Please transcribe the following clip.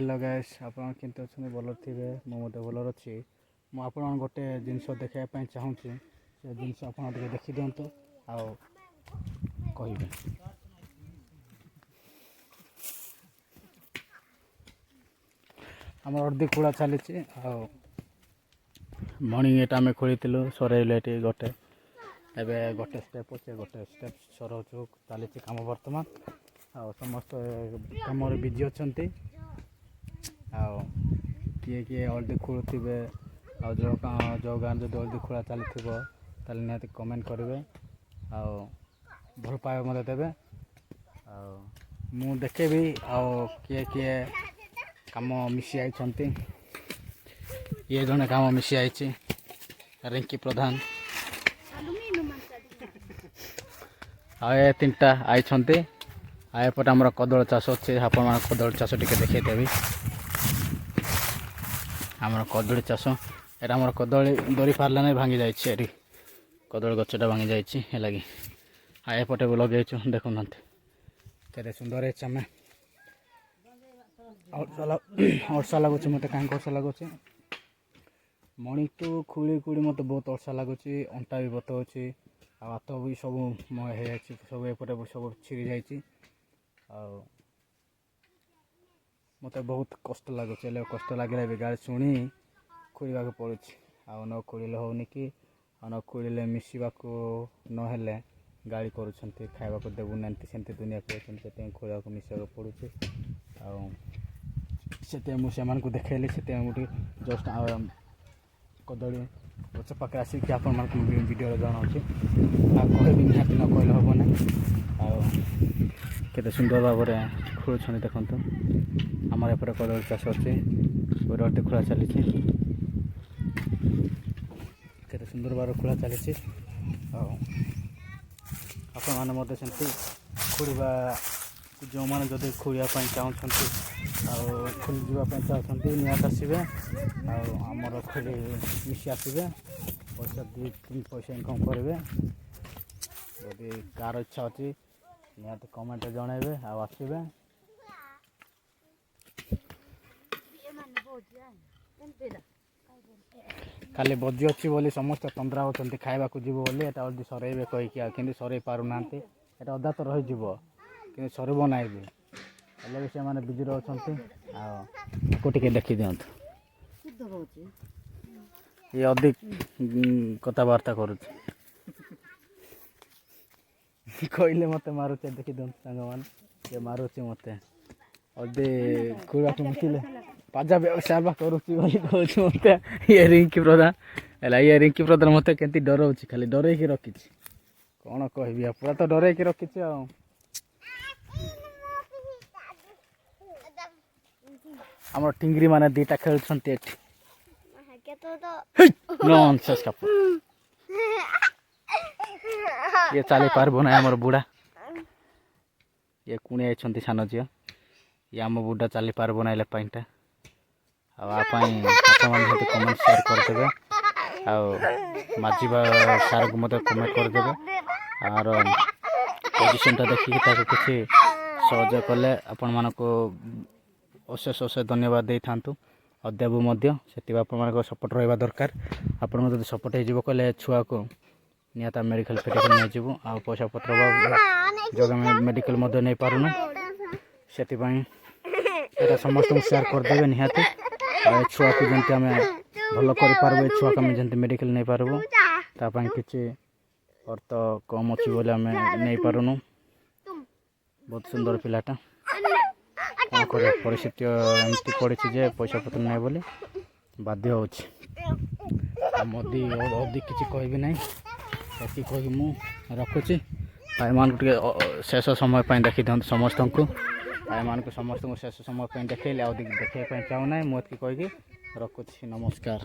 Hello guys आपण केमती अच्छे भल थे मुझे भल अच्छी मुझे गोटे जिनस देखा चाहूँगी से जिनस आप देखी दिंतु कहे आम अर्धी खोला चली मर्णिंग ये आम खोली सर गोटे एवं गोटे स्टेप अच्छे गोटे स्टेप सराउचु चली कम बर्तमान समस्त कम बिजी अच्छा किए किए हल्दी खोलुवे जो गाँव जो हल्दी खोला चली निहत कमेंट करेंगे भल पाए मत देवे मु देखे भी किए किए कम मिसी आई ये जड़े कम मिसी आई रिंकी प्रधान तीन टा आई आएपटे आम कदल चाष अच्छे आपण मान कदल चाष टी देखदेवी आम कदली चाष यहाँ आम कदली दरी पार्ला नहीं भांगी जाइए कदली गचटा भांगी जाइए लगे आएपटे भी लगे देखुना केते सुंदर है आम अर्सा लगुच मत कहीं अर्सा लगुच मणि तो खुली खुली मत बहुत अर्सा लगुच अंटा भी बतौची हाथ भी सब मय हो सब एपटे सब छिड़ी जाइए मत बहुत कष्ट लगुच कष्ट लगे भी गाड़ी शुणी खोलवा पड़ू न खोल होनी कि न खोल मिसवा ना गाड़ी करुँच खावा देवुना सेमती दुनिया को खोलवा मिसा पड़ू से मुझे देखली से गोटे जस्ट कदली गच पाखे आसिक आप वीडियो जनाऊँ कह निहती न कहले हम ना केते सुंदर भाव में खोलुं देखु आम एपटे कदली चाष अच्छे गोटे खोला चली केते सुंदर भाव खोला चली आपण मैंने सेमती खोलवा जो मैंने जदि खोलने चाहते खोल जावाई चाहते निहत आसवे आमर खोली मिसी आसवे पैसा 2-3 पैसा इनकम करेंगे जदि कार इच्छा अच्छी निहत कमेंट जनइबे आसवे खाली बजी अच्छी बोली समस्त तंद्रा होती खावा जीव बोली एटा सरेबे कहीकि सर पारना एटा अदा तो रही कि सरब ना भी हेल्ले भी से बिजी रोच टे देखी दिंतु ये अधिक कथबार्ता कर कहले मत मारुचे देखी दिंतु सांग मान ये मारुचे मत अदे खोला मुझे पाजा व्यवसाय करुच्ची मत ये रिंकी प्रधान है ये रिंकी प्रधान मत के डर खाली डर रखी कौन कह पूरा तो डर रखी आम टिंगरी माने दीटा खेलुछंती नॉनसेंस का ये चली पारबो ना आमर बुढ़ा ये कुणी आई सान झील ये आम बुढ़ा चली पारबो ना पाइटा आप कमेंट शेयर करदे माझीबा सार को मत कमेंट करदे और पोजिशनटा देखिए किसी सहयोग कले आपण मानको अशेष अशेष धन्यवाद दे था और देवु से आप सपोर्ट रहा दरकार आप सपोर्ट हो कहले छुआ को निहत मेडिकल फेडिकल नहीं जीवु आ पैसा पत्र जो मेडिकल नहीं पारुन से समस्त शेयर करदे निहत छुआ को जमी आम भल कर छुआ को जमी मेडिकल नहीं पार्बू तापाई किसी अर्थ कम अच्छी बोले आम नहीं पारुनु बहुत सुंदर पिलाटा कौन कर परिस्थिति एमती पड़ी जे पैसा पत्र नहीं बोली बाध्य होदी अधिक किसी कहबी ना ये कह मुझे रखुची भाई मान शेष समय देखी दिखाते समस्त को भाई मान समस्त शेष समय देखा अधिक देखा चाहूना मुझे कहीकि रखुची नमस्कार।